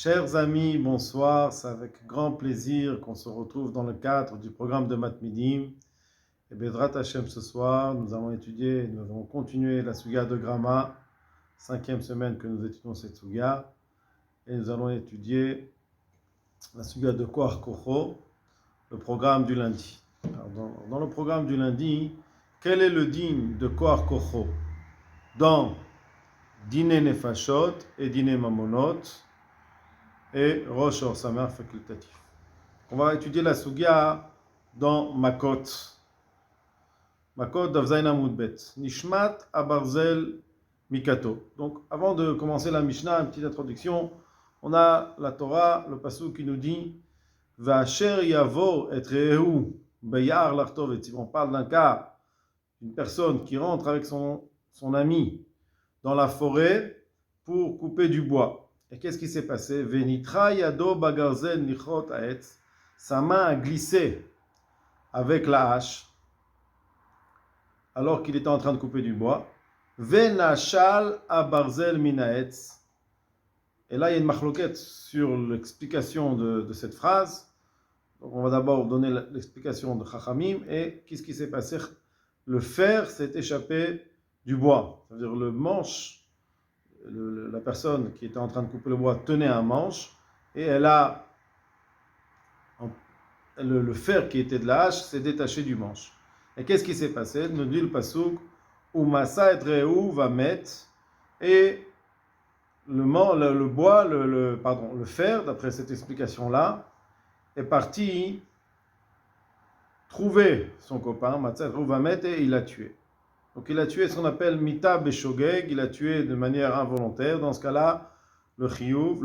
Chers amis, bonsoir. C'est avec grand plaisir qu'on se retrouve dans le cadre du programme de Matmidim. Et Bezrat Hashem, ce soir, nous allons continuer la Suga de Grama, 5e semaine que nous étudions cette Suga. Et nous allons étudier la Suga de Koach Kocho, le programme du lundi. Alors, dans le programme du lundi, quel est le digne de Koach Kocho dans Dîner Nefashot et Dîner Mamonot et Rosh Or Samer facultatif. On va étudier la Sugia dans Makot. Makot d'Avzaïn Amud Bet. Nishmat Abarzel Mikato. Donc, avant de commencer la Mishnah, une petite introduction. On a la Torah, le pasuk qui nous dit Va'asher yavo et rehu beyar lartov et. On parle d'un cas, une personne qui rentre avec son ami dans la forêt pour couper du bois. Et qu'est-ce qui s'est passé? Venitra yado bagarzel nichot aetz. Sa main a glissé avec la hache alors qu'il était en train de couper du bois. Venachal abarzel minaetz. Et là, il y a une machloquette sur l'explication de cette phrase. Donc, on va d'abord donner l'explication de Chachamim. Et qu'est-ce qui s'est passé? Le fer s'est échappé du bois. C'est-à-dire le manche, la personne qui était en train de couper le bois tenait un manche et le fer qui était de la hache s'est détaché du manche. Et qu'est-ce qui s'est passé? Nous dit le pasuk Umasa et Reu va mettre et le fer, d'après cette explication-là, est parti trouver son copain, Matsa et Reu va mettre et il l'a tué. Donc il a tué ce qu'on appelle Mita Beshogeg, il a tué de manière involontaire. Dans ce cas-là, le chiyuv,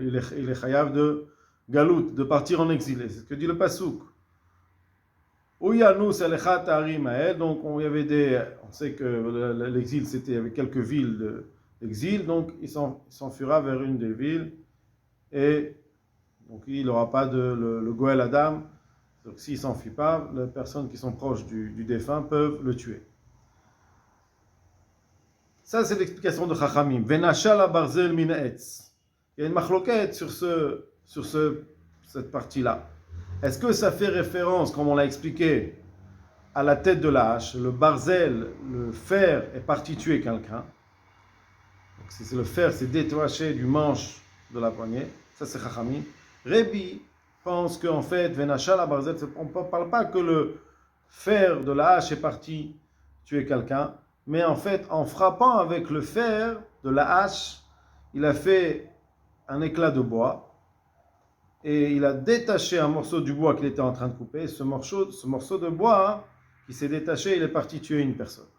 il est chayav de galout, de partir en exil. C'est ce que dit le pasuk. Uyanu selechat harim hael. Donc on sait que l'exil c'était avec quelques villes d'exil. Donc il s'enfuira vers une des villes et donc il n'aura pas le Goël Adam. Donc s'il s'enfuit pas, les personnes qui sont proches du défunt peuvent le tuer. Ça, c'est l'explication de Chachamim. Venachal barzel minaetz. Il y a une machloquette sur cette partie-là. Est-ce que ça fait référence, comme on l'a expliqué, à la tête de la hache? Le barzel, le fer, est parti tuer quelqu'un. Donc, si le fer s'est détaché du manche de la poignée, ça c'est Chachamim. Rebi pense qu'en fait, Venachal barzel, on ne parle pas que le fer de la hache est parti tuer quelqu'un. Mais en fait, en frappant avec le fer de la hache, il a fait un éclat de bois et il a détaché un morceau du bois qu'il était en train de couper. Ce morceau de bois qui s'est détaché, il est parti tuer une personne.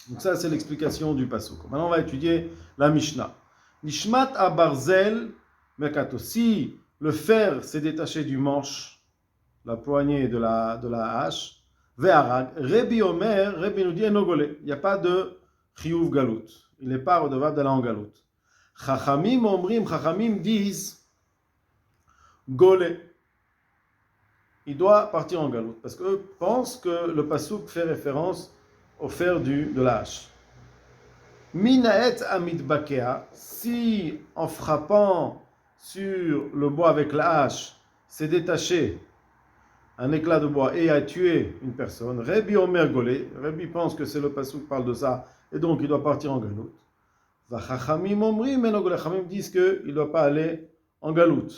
Donc ça, c'est l'explication du pasuk. Maintenant, on va étudier la Mishnah. Nishmat abarzel mekato. Si le fer s'est détaché du manche, la poignée de la hache, Ve'arag, Rebi Omer, Rebi nous dit Enogole. Il n'y a pas de chiyuv galout. Il n'est pas redevable d'aller en galout. Chachamim disent Gole. Il doit partir en galout. Parce qu'eux pensent que le pasuk fait référence au fer de la hache. Minaet amid bakea. Si en frappant sur le bois avec la hache, c'est détaché un éclat de bois et a tué une personne, Rebi Omer Golé, Rebi pense que c'est le pasuk qui parle de ça, et donc il doit partir en galout. Chachamim omrim enogole, Chachamim disent qu'il ne doit pas aller en galout.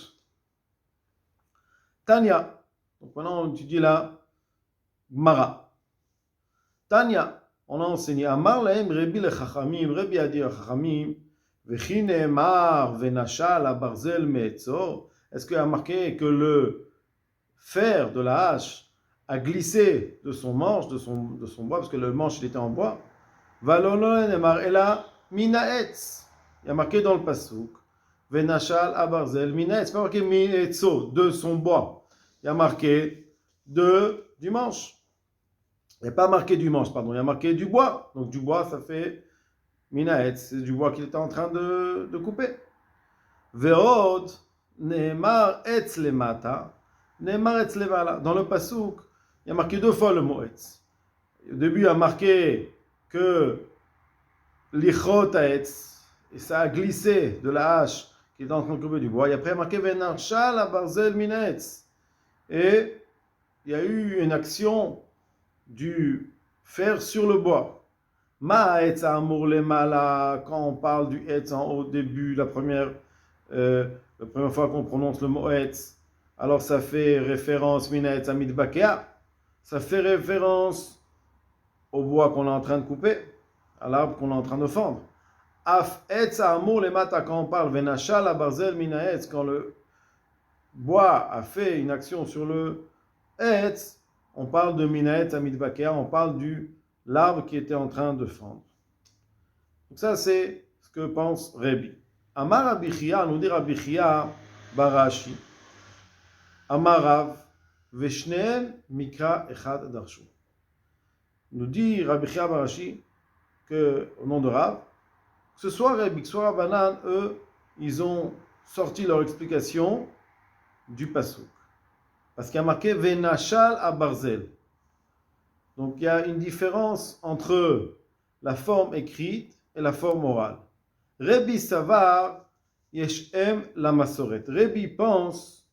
Tanya, donc maintenant on étudie la Gemara. Tanya, on a enseigné, Amar lahem Rebi le Chachamim, Rebi a dit à Chachamim, Vechi ne'emar venachal abarzel me'etzor, est-ce qu'il a marqué que le fer de la hache a glissé de son manche, de son bois, parce que le manche il était en bois. Valolonemar ela minaetz. Il y a marqué dans le pasuk. Venachal abarzel minaetz. Pas marqué minaetzo, de son bois. Il y a marqué du manche. Il n'y a pas marqué du manche, pardon. Il y a marqué du bois. Donc du bois, ça fait minaetz. C'est du bois qu'il était en train de couper. Veod neemar etz lemata. Dans le pasuk, il y a marqué 2 fois le mot etz. Au début, il y a marqué que lichot etz, et ça a glissé de la hache qui était en train de couper du bois. Et après, il y a marqué Venarshal à Barzel Minaetz. Et il y a eu une action du fer sur le bois. Ma'etz amour le mala, quand on parle du etz en haut début, la première fois qu'on prononce le mot etz, alors ça fait référence Minaetz à Midbakea, ça fait référence au bois qu'on est en train de couper, à l'arbre qu'on est en train de fendre. Af etz amour le mata, quand on parle Venachal à Barzel Minaetz, quand le bois a fait une action sur le etz, on parle de Minaetz à Midbakea, on parle du l'arbre qui était en train de fendre. Donc ça, c'est ce que pense Rabbi. Amar Rabbi Chia, nous dit Rabbi Chia Barashi. Amar Rav, Veshneem Mikra Echad Darshu. Nous dit Rabbi Chia Barashi que, au nom de Rav, que ce soit Rabbi, que ce soit Rabbanan, eux, ils ont sorti leur explication du Pasuk. Parce qu'il y a marqué Venachal à Barzel. Donc il y a une différence entre la forme écrite et la forme orale. Rabbi Savar Yeshem la Masoret. Rabbi pense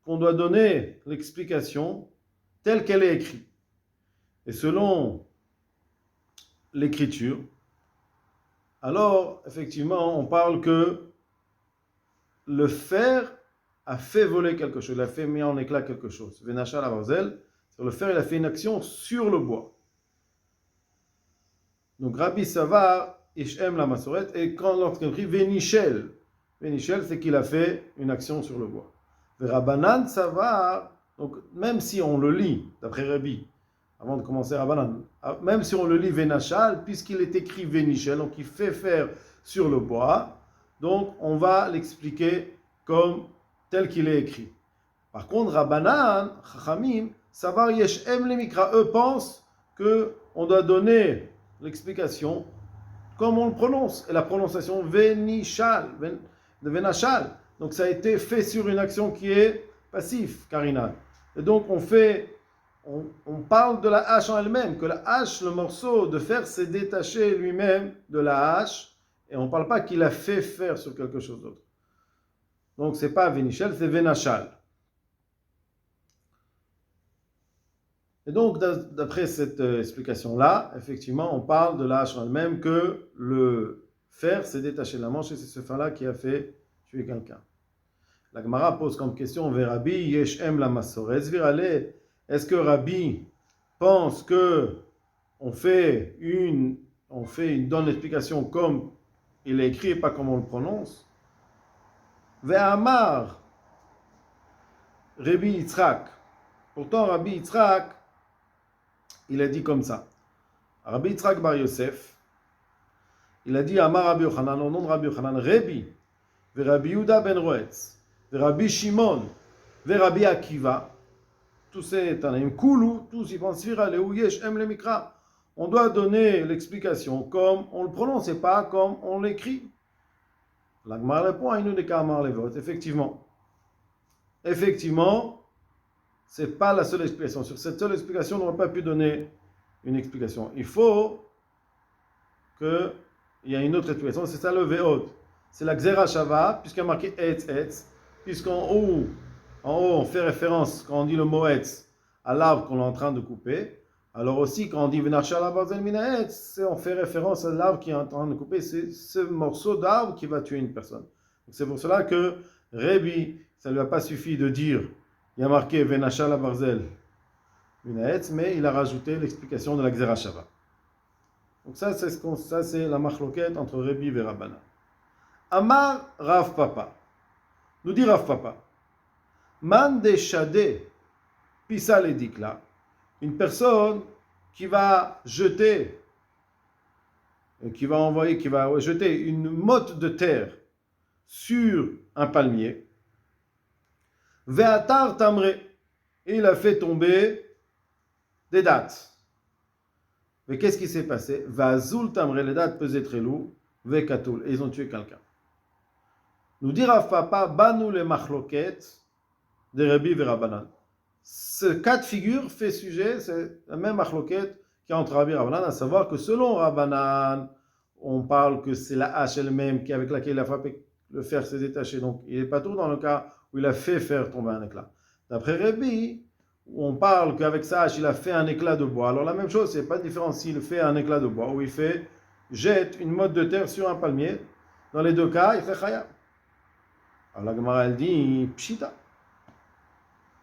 qu'on doit donner l'explication telle qu'elle est écrite. Et selon l'écriture, alors effectivement on parle que le fer a fait voler quelque chose, il a fait mis en éclat quelque chose. Venachal Abarzel, sur le fer, il a fait une action sur le bois. Donc Rabbi Savar, Ishem la Masoret, et lorsqu'il écrit Venichel, Venichel, c'est qu'il a fait une action sur le bois. Rabbanan Savar, donc même si on le lit, d'après Rabbi, avant de commencer Rabbanan, même si on le lit Venachal, puisqu'il est écrit Venichel, donc il fait faire sur le bois, donc on va l'expliquer comme tel qu'il est écrit. Par contre, Rabbanan, Chachamim, Savar Yeshem le Mikra, eux pensent qu'on doit donner l'explication comme on le prononce. Et la prononciation Venishal, Venachal. Donc ça a été fait sur une action qui est passive, Karina. Et donc on parle de la hache en elle-même, que la hache, le morceau de fer, s'est détaché lui-même de la hache, et on ne parle pas qu'il a fait faire sur quelque chose d'autre. Donc ce n'est pas Venishal, c'est Venachal. Et donc, d'après cette explication-là, effectivement, on parle de la hache en elle-même, que le fer s'est détaché de la manche, et c'est ce fer-là qui a fait tuer quelqu'un. La Gemara pose comme question, Rabbi Yeshem la Masorez Virale, est-ce que Rabbi pense que on donne l'explication comme il est écrit et pas comme on le prononce? Ve'amar Rabbi Yitzhak. Pourtant, Rabbi Yitzhak, il a dit comme ça. Rabbi Yitzhak bar Yosef, il a dit Amar Rabbi Yochanan, au nom de Rabbi Yochanan, Rabbi, ve Rabbi Yehuda ben Roetz, ve Rabbi Shimon, ve Rabbi Akiva, tous ces Tanaïm, Koulou, tous ils pensent Vira, Leou Yesh, Em le Mikra. On doit donner l'explication comme on le prononce et pas comme on l'écrit. La Gemara répond à une des Kamar Levot. Effectivement, ce n'est pas la seule explication. Sur cette seule explication, on n'aurait pas pu donner une explication. Il faut qu'il y ait une autre explication. C'est ça le Ve'ot. C'est la Xera Shava, puisqu'il y a marqué Etz, Etz, puisqu'en haut, on fait référence, quand on dit le mot Etz, à l'arbre qu'on est en train de couper. Alors aussi, quand on dit Venachal Abarzel Minaetz, on fait référence à l'arbre qui est en train de couper. C'est ce morceau d'arbre qui va tuer une personne. Donc c'est pour cela que Rabbi, ça ne lui a pas suffi de dire, il y a marqué Venachal Abarzel Minaetz, mais il a rajouté l'explication de la Xera Shava. Donc ça, c'est la machloket entre Rabbi et Rabbana. Amar Rav Papa. Nous dit Rav Papa. Man de Shade Pisa Ledikla. Une personne qui va jeter, qui va jeter une motte de terre sur un palmier. Ve'atar tamre. Et il a fait tomber des dattes. Mais qu'est-ce qui s'est passé? Va'azul tamre, les dattes pesaient très lourd. Ve'katul. Et ils ont tué quelqu'un. Nous dit Rav Papa, Banu le machloket de Rabbi Verabanan. Ce cas de figure fait sujet, c'est la même machloket qui est entre Rabbi et Rabbanan, à savoir que selon Rabbanan, on parle que c'est la hache elle-même avec laquelle il a frappé le fer s'est détaché. Donc il n'est pas tout dans le cas où il a fait faire tomber un éclat. D'après Rabbi, on parle qu'avec sa hache, il a fait un éclat de bois. Alors la même chose, c'est pas différent s'il fait un éclat de bois ou il jette une motte de terre sur un palmier. Dans les deux cas, il fait chaya. Alors la Gemara, elle dit, pshita.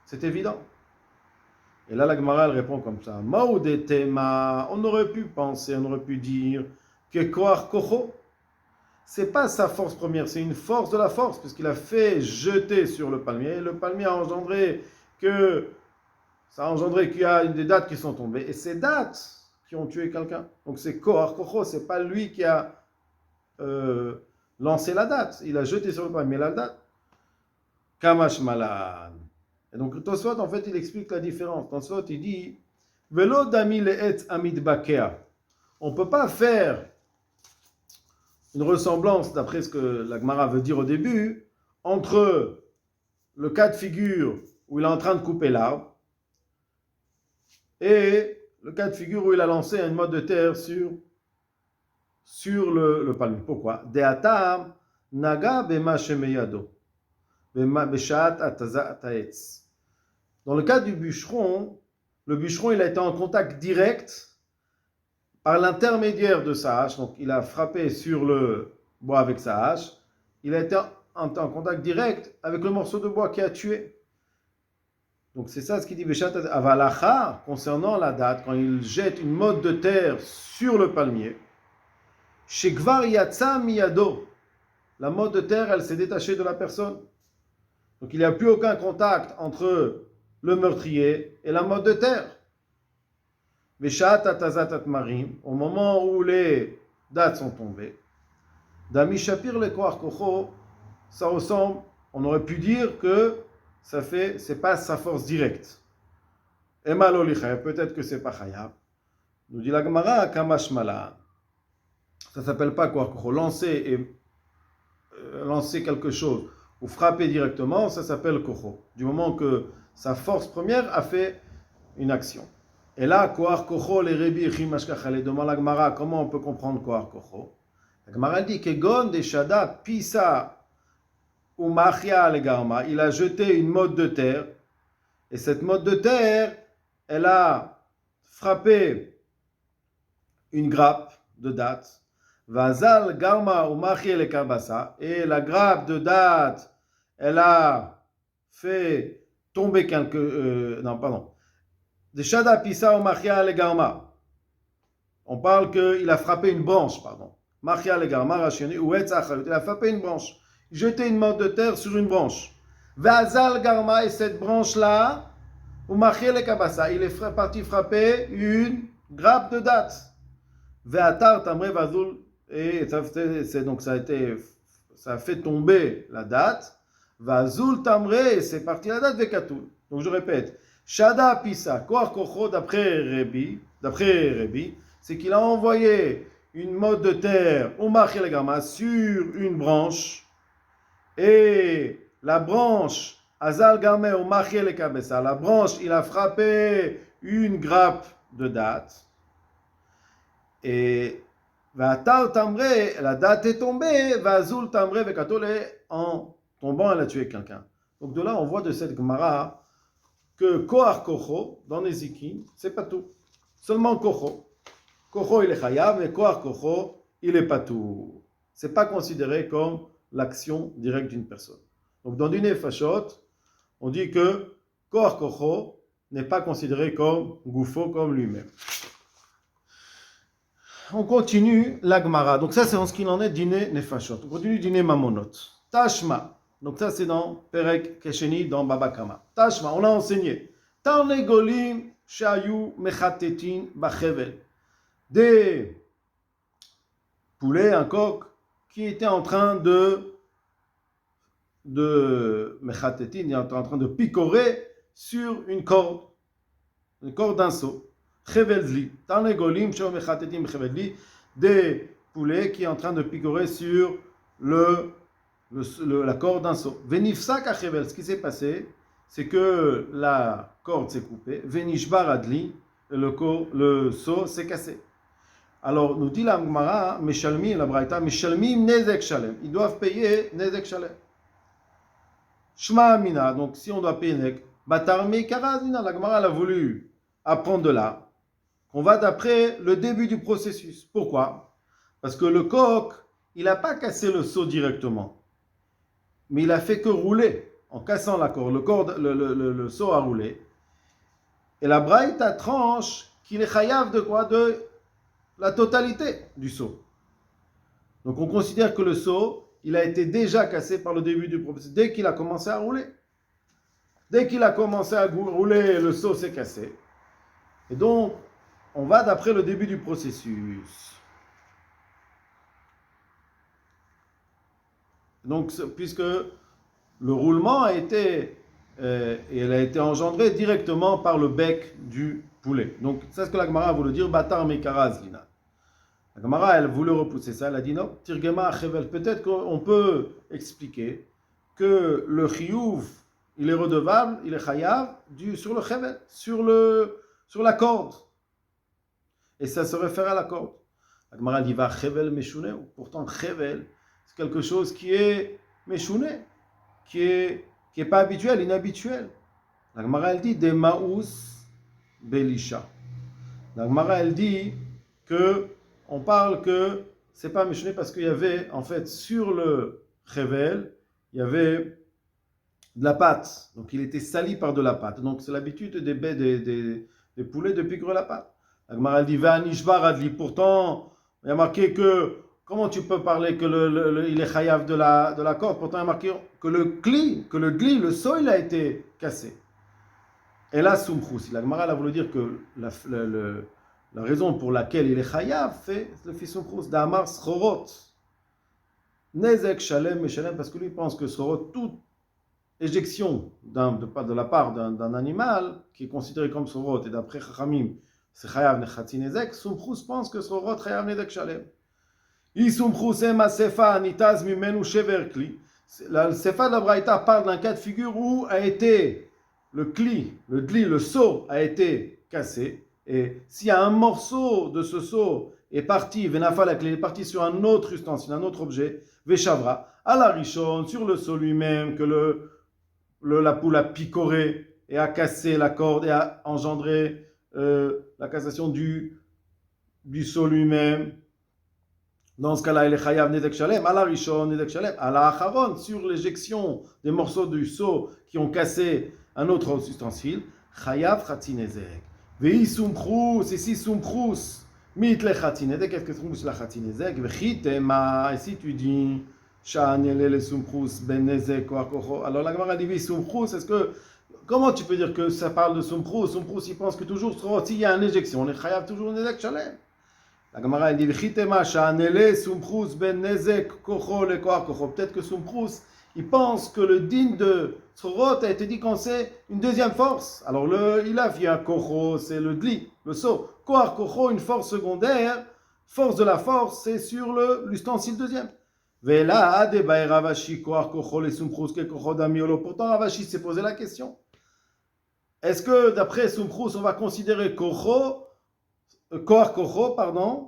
C'est évident. Et là, la Gemara, elle répond comme ça. Maoudetema, on aurait pu penser, on aurait pu dire que koach kocho, c'est pas sa force première, c'est une force de la force, puisqu'il a fait jeter sur le palmier. Et le palmier a engendré ça a engendré qu'il y a des dattes qui sont tombées. Et ces dattes qui ont tué quelqu'un. Donc c'est koach kocho, c'est pas lui qui a lancé la date. Il a jeté sur le palmier la date. Kamash malan. Et donc Tosfot, en fait, il explique la différence. Tosfot, il dit Velo dami le'etz amid bakea. On ne peut pas faire une ressemblance, d'après ce que la Gemara veut dire au début, entre le cas de figure où il est en train de couper l'arbre et le cas de figure où il a lancé une motte de terre sur le palmier. Pourquoi De'atam naga bema shemeyado. Dans le cas du bûcheron, le bûcheron il a été en contact direct par l'intermédiaire de sa hache, donc il a frappé sur le bois avec sa hache, il a été en contact direct avec le morceau de bois qui a tué. Donc c'est ça ce qu'il dit Beshat Avalacha concernant la date, quand il jette une motte de terre sur le palmier, Shekvar Yatsa Miyado, la motte de terre elle s'est détachée de la personne. Donc il n'y a plus aucun contact entre le meurtrier et la motte de terre. Au moment où les dates sont tombées, Dami Shapir le Koach Kocho, ça ressemble, on aurait pu dire que c'est pas sa force directe. Emalo Lichaya, peut-être que c'est pas Chaya. Nous dit la Gemara, Kamash Mala. Ça s'appelle pas Koach Kocho. Lancer quelque chose ou frapper directement, ça s'appelle kocho. Du moment que sa force première a fait une action. Et là, koach kocho, les rebi, chimashkachale, demande la Gemara, comment on peut comprendre koach kocho? La Gemara dit que gon de shada pisa ou machia le garma, il a jeté une motte de terre, et cette motte de terre, elle a frappé une grappe de date. Vazal garma ou machia le kabasa, et la grappe de date, elle a fait tomber de shada pisa ou machia le garma. On parle qu'il a frappé une branche, pardon. Machia le garma, rachioni, ou il a frappé une branche. Jeté une motte de terre sur une branche. Vazal garma, et cette branche-là, ou machia le kabasa, il est parti frapper une grappe de date. Ve'atar tamre vazul, et donc ça a fait tomber la date. Vazul tamre, c'est parti la date vekatul. Donc je répète, shada pisa, koach kocho d'après Rabbi, c'est qu'il a envoyé une motte de terre au machil gama sur une branche, et la branche azal gamé au machil kabesa, la branche il a frappé une grappe de date, et Vatar tamre, la date est tombée, vazul tamre vekatul, en tombant, elle a tué quelqu'un. Donc de là, on voit de cette Gemara que koach kocho, dans les zikin, c'est pas tout. Seulement kocho. Kocho, il est chayav, mais koach kocho, il est pas tout. C'est pas considéré comme l'action directe d'une personne. Donc dans du nefashot, on dit que koach kocho n'est pas considéré comme goufo, comme lui-même. On continue la Gemara. Donc ça, c'est en ce qu'il en est dîner nefashot. On continue dîner mamonot. Tashma. Donc ça, c'est dans Perek Kesheni, dans Baba Kama. Tashma, on l'a enseigné. Tarnegolim shayu mechatetin bachevel. Des poulets, un coq, qui était en train de mechatetin, il est en train de picorer sur une corde d'un seau. Chevelzli. Tarnegolim shayu mechatetin bachevelli. Des poulets qui est en train de picorer sur la corde d'un seau. Venifsak achevel, ce qui s'est passé, c'est que la corde s'est coupée. Venishbar adli, le seau s'est cassé. Alors, nous dit la Gemara, Meshalmi, la Braïta, Meshalmim Nezek Shalem. Ils doivent payer Nezek Shalem. Shma Amina, donc si on doit payer Nezek, Batarme Karazina, la Gemara elle a voulu apprendre de là qu'on va d'après le début du processus. Pourquoi? Parce que le coq, il n'a pas cassé le seau directement, mais il a fait que rouler en cassant la corde. Le seau a roulé. Et la Braïta tranche qu'il est chayav de quoi? De la totalité du seau. Donc on considère que le seau, il a été déjà cassé par le début du processus, dès qu'il a commencé à rouler. Dès qu'il a commencé à rouler, le seau s'est cassé. Et donc, on va d'après le début du processus. Donc, puisque le roulement a été, il a été engendré directement par le bec du poulet. Donc, c'est ce que la Gemara voulait dire, Batar Mekaraz Lina. La Gemara, elle voulait repousser ça, elle a dit non, Tirgema Achevel. Peut-être qu'on peut expliquer que le chiyuv, il est redevable, il est chayav sur le chevel, sur la corde. Et ça se réfère à la corde. La Gemara dit va chevel meshune. Pourtant, chevel, c'est quelque chose qui est meshune, qui est pas habituel, inhabituel. La Gemara, elle dit des maous belisha. La Gemara, elle dit que on parle que c'est pas meshune parce qu'il y avait en fait sur le chevel, il y avait de la pâte. Donc il était sali par de la pâte. Donc c'est l'habitude des poulets de piquer la pâte. La Gemara dit Ve'anishvar adli. Pourtant, il y a marqué que comment tu peux parler que il est chayav de la corde? Pourtant, il y a marqué que le seau, il a été cassé. Et là, Soumchrous. La Gemara a voulu dire que la raison pour laquelle il est chayav, c'est le fils Soumchrous d'Amar Schorot. Nezek Shalem Meshalem, parce que lui pense que Schorot, toute éjection de la part d'un animal qui est considéré comme Schorot, et d'après Chachamim, c'est chayav nechatzi nezek. Soumchrous pense que Schorot chayav nezek Shalem. I Soumchrous ema sefa nitaz mimenu shever kli. Le sefa de la Braïta parle d'un cas de figure où a été le seau a été cassé. Et s'il y a un morceau de ce seau est parti, Venafal, il est parti sur un autre ustensile, un autre objet, Veshavra, à la Rishon, sur le seau lui-même, que la poule a picoré et a cassé la corde et a engendré la cassation du seau lui-même. Dans ce cas-là, il est chayav nezek shalem, à la Rishon, nezek shalem, à la Acharon, sur l'éjection des morceaux du seau qui ont cassé un autre ustensile, chayav chatzi nezek. Vei Soumchrous, et si Soumchrous, mit le chatzi nezek, qu'est-ce que Soumchrous la chatzi nezek? Vechitema, et si tu dis, sha'anele le Soumchrous ben nezek ou akocho, alors la Gemara dit, oui, Soumchrous, est-ce que, comment tu peux dire que ça parle de Soumchrous? Soumchrous, il pense que toujours, s'il y a une éjection, on est chayav toujours nezek shalem. La Gemara dit, vechitema, sha'anele Soumchrous ben nezek kocho le kocho. Peut-être que Soumchrous, il pense que le din de Tzorot a été dit quand c'est une deuxième force. Alors il a vu un kocho, c'est le dli, le saut. Koar kocho, une force secondaire. Force de la force, c'est sur l'ustensile deuxième. Vela adebae Ravashi koar kocho le Soumchrous ke kocho damiolo. Pourtant Ravashi s'est posé la question. Est-ce que d'après Soumchrous, on va considérer koar kocho, pardon?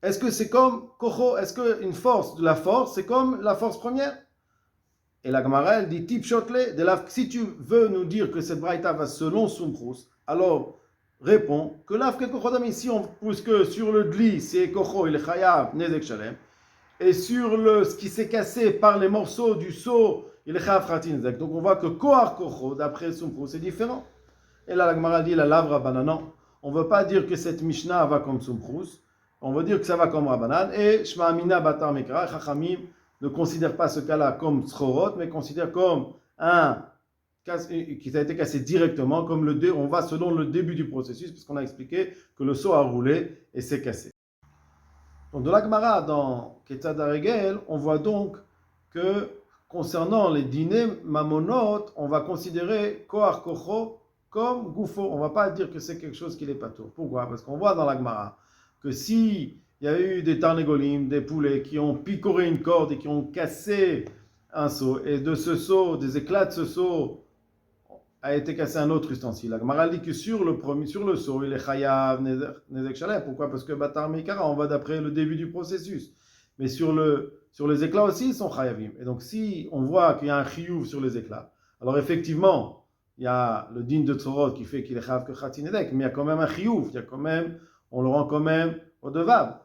Est-ce que c'est comme kocho? Est-ce qu'une force de la force, c'est comme la force première? Et la Gemara, elle dit tip shotle. Si tu veux nous dire que cette braïta va selon Soumchrous, alors réponds que l'af ke kocho dami. Si on pousse que sur le dli, c'est kocho, il est chayav nezek shalem, et sur ce qui s'est cassé par les morceaux du seau, il est chayav chatzi nezek. Donc on voit que koar kocho, d'après Soumchrous, c'est différent. Et là la Gemara dit la lavra banana. On ne veut pas dire que cette Mishnah va comme Soumchrous. On veut dire que ça va comme Rabbanan. Et Shma Amina Batar Mekra, Chachamim ne considère pas ce cas-là comme Tzorot, mais considère comme un qui a été cassé directement, comme on va selon le début du processus, puisqu'on a expliqué que le seau a roulé et s'est cassé. Donc de la Gemara dans Ketzad HaRegel, on voit donc que concernant les dîners mamonot, on va considérer Koar Kocho comme Goufo. On ne va pas dire que c'est quelque chose qui n'est pas tout. Pourquoi? Parce qu'on voit dans la Gemara que si il y a eu des tarnégolim, des poulets qui ont picoré une corde et qui ont cassé un seau, et de ce seau, des éclats de ce seau, a été cassé un autre ustensile. La Gemara dit que sur le seau, il est chayav nezek shalem. Pourquoi? Parce que Batar Meikara, on va d'après le début du processus. Mais sur les éclats aussi, ils sont chayavim. Et donc, si on voit qu'il y a un chiyuv sur les éclats, alors effectivement, il y a le din de Tzorot qui fait qu'il est chayav que chatinedek, mais il y a quand même un chiyuv, on le rend quand même redevable.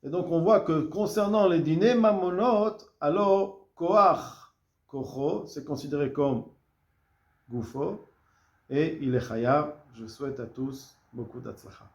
Et donc, on voit que concernant les dîners mamonot, alors, koach, kocho, c'est considéré comme Goufo, et il est chayav. Je souhaite à tous beaucoup d'atzlacha.